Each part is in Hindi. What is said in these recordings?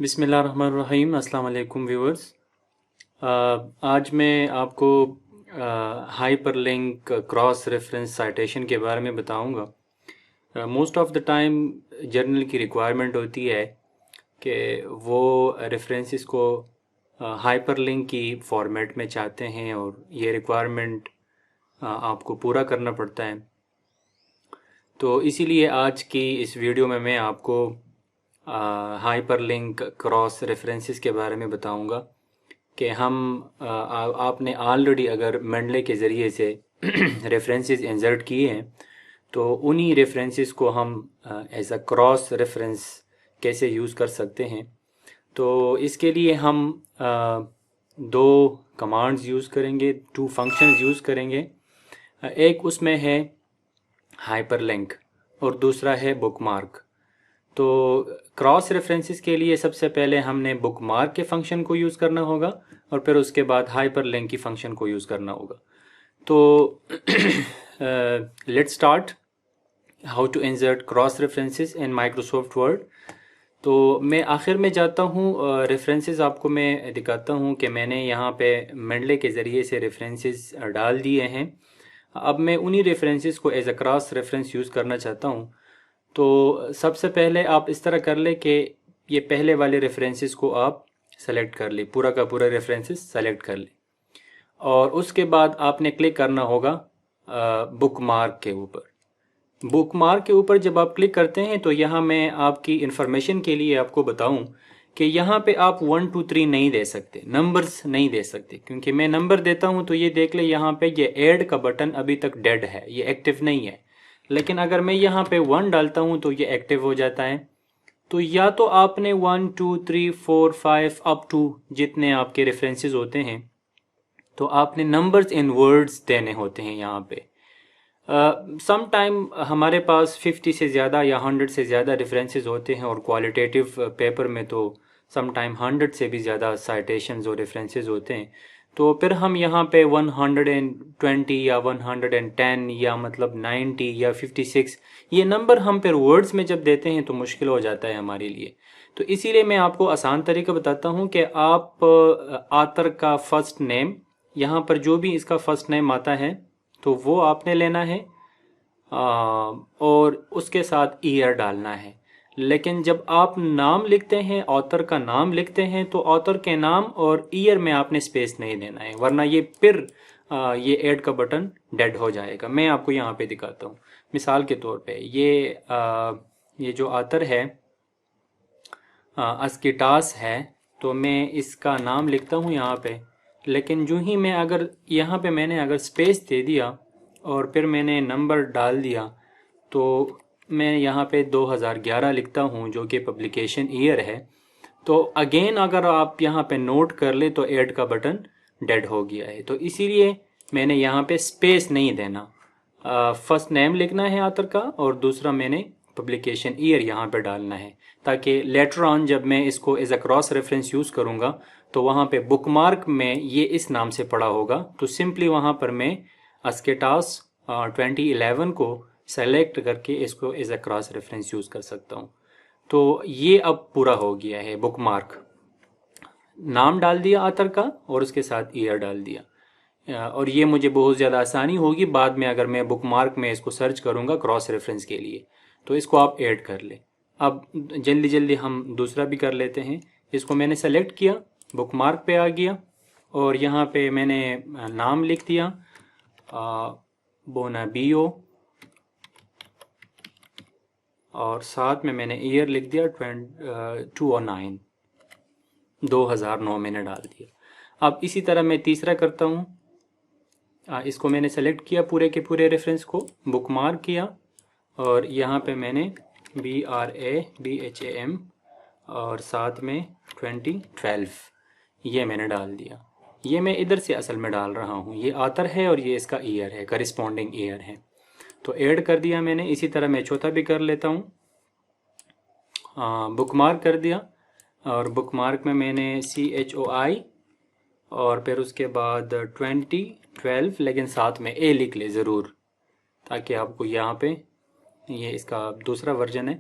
बिस्मिल्लाहिर्रहमानिर्रहीम। अस्सलाम वालेकुम व्यूअर्स। आज मैं आपको हाइपरलिंक क्रॉस रेफरेंस साइटेशन के बारे में बताऊंगा। Most of the time journal की रिक्वायरमेंट होती है कि वो रेफरेंसेस को हाइपरलिंक की फॉर्मेट में चाहते हैं और ये रिक्वायरमेंट आपको पूरा करना पड़ता है। तो इसीलिए आज की इस वीडियो में मैं आपको हाइपरलिंक क्रॉस रेफरेंसेस के बारे में बताऊंगा कि हम आपने ऑलरेडी अगर मेंडले के ज़रिए से रेफरेंसेस इंसर्ट किए हैं तो उन्हीं रेफरेंसेस को हम एज अ क्रॉस रेफरेंस कैसे यूज़ कर सकते हैं। तो इसके लिए हम दो कमांड्स यूज़ करेंगे, टू फंक्शंस यूज़ करेंगे। एक उसमें है हाइपरलिंक और दूसरा है बुकमार्क। तो क्रॉस रेफरेंसेस के लिए सबसे पहले हमने बुकमार्क के फंक्शन को यूज़ करना होगा और फिर उसके बाद हाइपरलिंक की फंक्शन को यूज़ करना होगा। तो let's start how to insert cross references in Microsoft Word. तो मैं आखिर में जाता हूँ, रेफरेंसेस आपको मैं दिखाता हूँ कि मैंने यहाँ पे मेंडले के ज़रिए से रेफरेंसेस डाल दिए हैं। अब मैं उन्हीं रेफरेंसेस को as a cross reference use करना चाहता हूँ। तो सबसे पहले आप इस तरह कर ले कि ये पहले वाले रेफरेंसेस को आप सेलेक्ट कर ले, पूरा का पूरा रेफरेंसेस सेलेक्ट कर ले और उसके बाद आपने क्लिक करना होगा बुक मार्क के ऊपर। बुक मार्क के ऊपर जब आप क्लिक करते हैं तो यहाँ मैं आपकी इंफॉर्मेशन के लिए आपको बताऊं कि यहाँ पे आप 1 2 3 नहीं दे सकते, नंबर्स नहीं दे सकते, क्योंकि मैं नंबर देता हूँ तो ये देख ले यहाँ पे ये ऐड का बटन अभी तक डेड है, ये एक्टिव नहीं है। लेकिन अगर मैं यहाँ पे 1 डालता हूँ तो ये एक्टिव हो जाता है। तो या तो आपने 1 2 3 4 5 अप टू जितने आपके रेफरेंसेस होते हैं तो आपने नंबर्स इन वर्ड्स देने होते हैं यहाँ पे। सम टाइम हमारे पास 50 से ज़्यादा या 100 से ज़्यादा रेफरेंसेस होते हैं और क्वालिटेटिव पेपर में तो सम टाइम 100 से भी ज़्यादा साइटेशंस और रेफरेंसेस होते हैं। तो फिर हम यहाँ पे 120 या 110 या मतलब 90 या 56 ये नंबर हम फिर वर्ड्स में जब देते हैं तो मुश्किल हो जाता है हमारे लिए। तो इसीलिए मैं आपको आसान तरीका बताता हूँ कि आप आतर का फर्स्ट नेम, यहाँ पर जो भी इसका फर्स्ट नेम आता है तो वो आपने लेना है और उसके साथ ईयर डालना है। लेकिन जब आप नाम लिखते हैं, ऑथर का नाम लिखते हैं, तो ऑथर के नाम और ईयर में आपने स्पेस नहीं देना है, वरना ये फिर ये ऐड का बटन डेड हो जाएगा। मैं आपको यहाँ पे दिखाता हूँ मिसाल के तौर पे। ये जो ऑथर है अस्किटास है, तो मैं इसका नाम लिखता हूँ यहाँ पे। लेकिन जो ही मैं अगर यहाँ पे मैंने अगर स्पेस दे दिया और फिर मैंने नंबर डाल दिया तो मैं यहाँ पे 2011 लिखता हूँ जो कि पब्लिकेशन ईयर है। तो अगेन अगर आप यहाँ पे नोट कर ले तो ऐड का बटन डेड हो गया है। तो इसीलिए मैंने यहाँ पे स्पेस नहीं देना, फर्स्ट नेम लिखना है ऑथर का और दूसरा मैंने पब्लिकेशन ईयर यहाँ पे डालना है, ताकि लेटर ऑन जब मैं इसको as a cross reference use करूँगा तो वहाँ पे बुकमार्क में ये इस नाम से पड़ा होगा। तो सिंपली वहाँ पर मैं अस्केटास 2011 को सेलेक्ट करके इसको as a cross reference use कर सकता हूँ। तो ये अब पूरा हो गया है। बुकमार्क, नाम डाल दिया ऑथर का और उसके साथ ईयर डाल दिया, और ये मुझे बहुत ज़्यादा आसानी होगी बाद में अगर मैं बुकमार्क में इसको सर्च करूँगा क्रॉस रेफरेंस के लिए। तो इसको आप ऐड कर ले। अब जल्दी जल्दी हम दूसरा भी कर लेते हैं। इसको मैंने सेलेक्ट किया, बुकमार्क पे आ गया और यहाँ पे मैंने नाम लिख दिया बोनाबियो और साथ में मैंने ईयर लिख दिया 2009 मैंने डाल दिया। अब इसी तरह मैं तीसरा करता हूँ। इसको मैंने सेलेक्ट किया, पूरे के पूरे रेफरेंस को बुकमार्क किया और यहाँ पे मैंने BRABHAM और साथ में 2012 ये मैंने डाल दिया। ये मैं इधर से असल में डाल रहा हूँ, ये ऑथर है और ये इसका ईयर है, करिस्पॉन्डिंग ईयर है। तो ऐड कर दिया मैंने। इसी तरह मैं चौथा भी कर लेता हूँ, बुकमार्क कर दिया और बुकमार्क में मैंने CHOI और फिर उसके बाद 2012, लेकिन साथ में A लिख ले ज़रूर, ताकि आपको यहाँ पे ये इसका दूसरा वर्जन है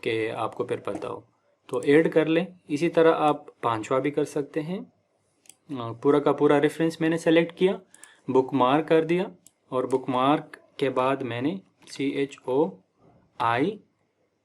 कि आपको फिर पता हो। तो ऐड कर लें। इसी तरह आप पांचवा भी कर सकते हैं। पूरा का पूरा रेफरेंस मैंने सेलेक्ट किया, बुक मार्क कर दिया, और बुक मार्क के बाद मैंने CHOI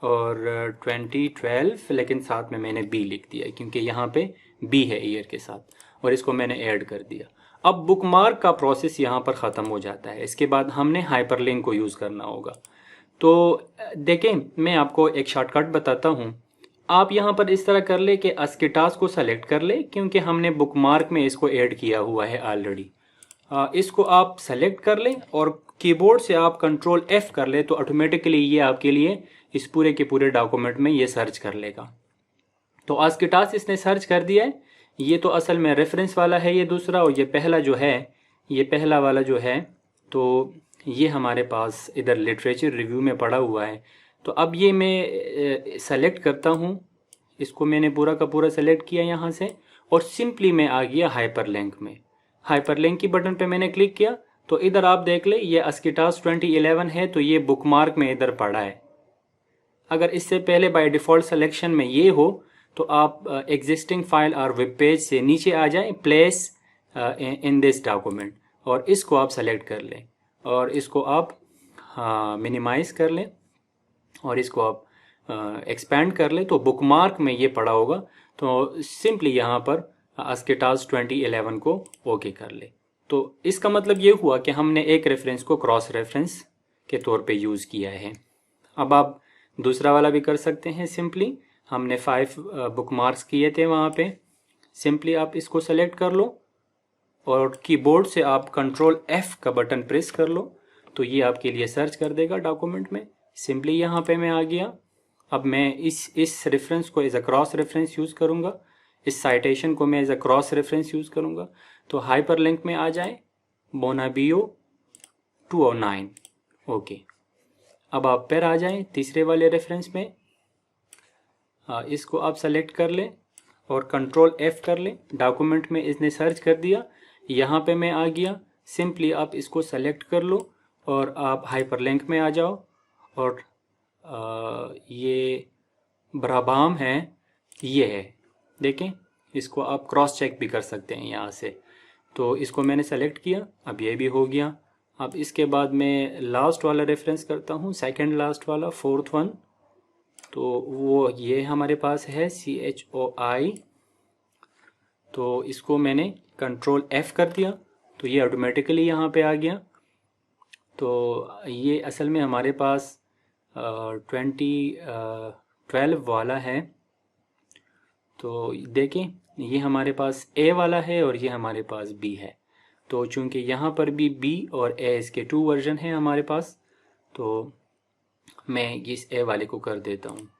और 2012, लेकिन साथ में मैंने बी लिख दिया क्योंकि यहाँ पे बी है ईयर के साथ, और इसको मैंने ऐड कर दिया। अब बुकमार्क का प्रोसेस यहाँ पर ख़त्म हो जाता है। इसके बाद हमने हाइपरलिंक को यूज़ करना होगा। तो देखें, मैं आपको एक शॉर्टकट बताता हूँ। आप यहाँ पर इस तरह कर ले कि अस्किटास को सेलेक्ट कर ले, क्योंकि हमने बुकमार्क में इसको ऐड किया हुआ है ऑलरेडी। इसको आप सेलेक्ट कर लें और कीबोर्ड से आप कंट्रोल F कर ले, तो ऑटोमेटिकली ये आपके लिए इस पूरे के पूरे डॉक्यूमेंट में ये सर्च कर लेगा। तो अस्किटास इसने सर्च कर दिया है। ये तो असल में रेफरेंस वाला है ये दूसरा, और ये पहला जो है, ये पहला वाला जो है, तो ये हमारे पास इधर लिटरेचर रिव्यू में पड़ा हुआ है। तो अब ये मैं सेलेक्ट करता हूँ, इसको मैंने पूरा का पूरा सेलेक्ट किया यहाँ से, और सिंपली मैं आ गया हाइपरलिंक में। हाइपरलिंक की बटन पे मैंने क्लिक किया, तो इधर आप देख ले ये अस्किटास 2011 है, तो ये बुकमार्क में इधर पड़ा है। अगर इससे पहले बाय डिफ़ॉल्ट सिलेक्शन में ये हो, तो आप एग्जिस्टिंग फाइल और वेब पेज से नीचे आ जाएं, प्लेस इन दिस डॉक्यूमेंट, और इसको आप सेलेक्ट कर लें, और इसको आप मिनिमाइज कर लें, और इसको आप एक्सपेंड कर लें, तो बुकमार्क में ये पड़ा होगा। तो सिंपली यहाँ पर अस्किटास 2011 को ओके कर ले। तो इसका मतलब ये हुआ कि हमने एक रेफरेंस को क्रॉस रेफरेंस के तौर पे यूज़ किया है। अब आप दूसरा वाला भी कर सकते हैं। सिंपली हमने 5 बुकमार्क्स किए थे वहाँ पे, सिंपली आप इसको सेलेक्ट कर लो और कीबोर्ड से आप कंट्रोल F का बटन प्रेस कर लो, तो ये आपके लिए सर्च कर देगा डॉक्यूमेंट में। सिंपली यहाँ पे मैं आ गया। अब मैं इस रेफरेंस को as a cross reference use करूँगा, इस साइटेशन को मैं as a cross reference use करूँगा। तो हाइपरलिंक में आ जाए, बोनाबियो 209, ओके। अब आप फिर आ जाएं तीसरे वाले रेफरेंस में, इसको आप सेलेक्ट कर लें और कंट्रोल F कर लें। डॉक्यूमेंट में इसने सर्च कर दिया, यहाँ पे मैं आ गया। सिंपली आप इसको सेलेक्ट कर लो और आप हाइपरलिंक में आ जाओ, और ये ब्राबाम है, ये है, देखें। इसको आप क्रॉस चेक भी कर सकते हैं यहाँ से। तो इसको मैंने सेलेक्ट किया, अब ये भी हो गया। अब इसके बाद मैं लास्ट वाला रेफरेंस करता हूँ, सेकंड लास्ट वाला, फोर्थ वन। तो वो ये हमारे पास है CHOI। तो इसको मैंने कंट्रोल F कर दिया, तो ये ऑटोमेटिकली यहाँ पे आ गया। तो ये असल में हमारे पास 2012 वाला है। तो देखें, ये हमारे पास A वाला है और ये हमारे पास B है। तो चूंकि यहाँ पर भी B और A इसके 2 वर्जन हैं हमारे पास, तो मैं इस A वाले को कर देता हूँ।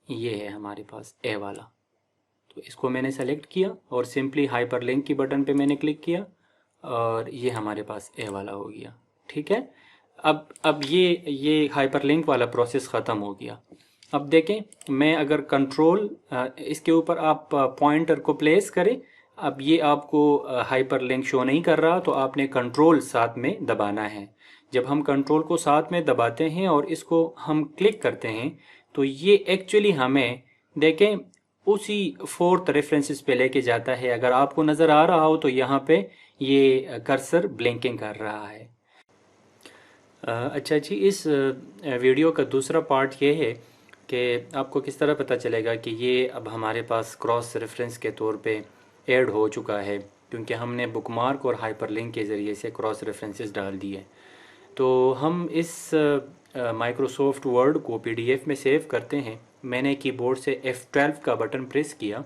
ये है हमारे पास A वाला। तो इसको मैंने सेलेक्ट किया और सिंपली हाइपरलिंक की बटन पे मैंने क्लिक किया, और ये हमारे पास A वाला हो गया। ठीक है। अब ये हाइपरलिंक वाला प्रोसेस ख़त्म हो गया। अब देखें, मैं अगर कंट्रोल इसके ऊपर आप पॉइंटर को प्लेस करें, अब ये आपको हाइपरलिंक शो नहीं कर रहा, तो आपने कंट्रोल साथ में दबाना है। जब हम कंट्रोल को साथ में दबाते हैं और इसको हम क्लिक करते हैं, तो ये एक्चुअली हमें देखें उसी 4th रेफरेंसेस पे लेके जाता है। अगर आपको नज़र आ रहा हो तो यहाँ पे ये कर्सर ब्लिंकिंग कर रहा है। अच्छा जी, इस वीडियो का दूसरा पार्ट ये है कि आपको किस तरह पता चलेगा कि ये अब हमारे पास क्रॉस रेफरेंस के तौर पे ऐड हो चुका है, क्योंकि हमने बुकमार्क और हाइपरलिंक के ज़रिए से क्रॉस रेफरेंसेस डाल दिए। तो हम इस माइक्रोसॉफ्ट वर्ड को PDF में सेव करते हैं। मैंने कीबोर्ड से F12 का बटन प्रेस किया,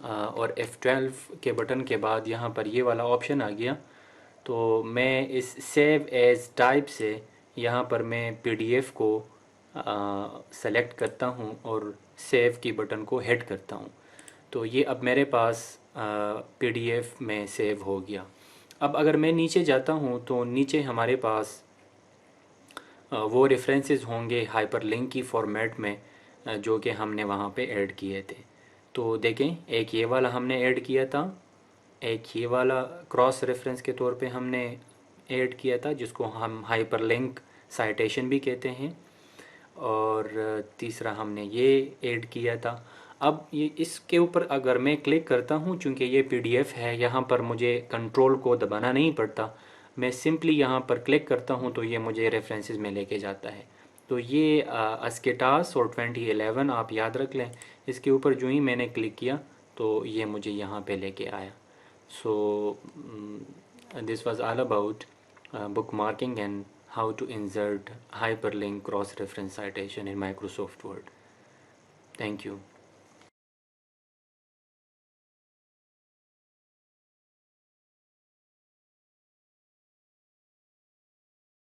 और F12 के बटन के बाद यहाँ पर ये वाला ऑप्शन आ गया। तो मैं इस सेव एज टाइप से यहाँ पर मैं PDF को सेलेक्ट करता हूँ और सेव की बटन को हिट करता हूँ। तो ये अब मेरे पास PDF में सेव हो गया। अब अगर मैं नीचे जाता हूँ तो नीचे हमारे पास वो रेफरेंसेस होंगे हाइपरलिंक की फॉर्मेट में, जो कि हमने वहाँ पे ऐड किए थे। तो देखें, एक ये वाला हमने ऐड किया था, एक ये वाला क्रॉस रेफरेंस के तौर पे हमने ऐड किया था, जिसको हम हाइपरलिंक साइटेशन भी कहते हैं। और तीसरा हमने ये ऐड किया था। अब ये इसके ऊपर अगर मैं क्लिक करता हूँ, चूँकि ये पीडीएफ है, यहाँ पर मुझे कंट्रोल को दबाना नहीं पड़ता, मैं सिंपली यहाँ पर क्लिक करता हूँ तो ये मुझे रेफरेंसेस में लेके जाता है। तो ये अस्केटास और 2011 आप याद रख लें, इसके ऊपर जो ही मैंने क्लिक किया तो ये मुझे यहाँ पे लेके आया। So this was all about bookmarking and how to insert hyperlink cross-reference citation in Microsoft Word. Thank you.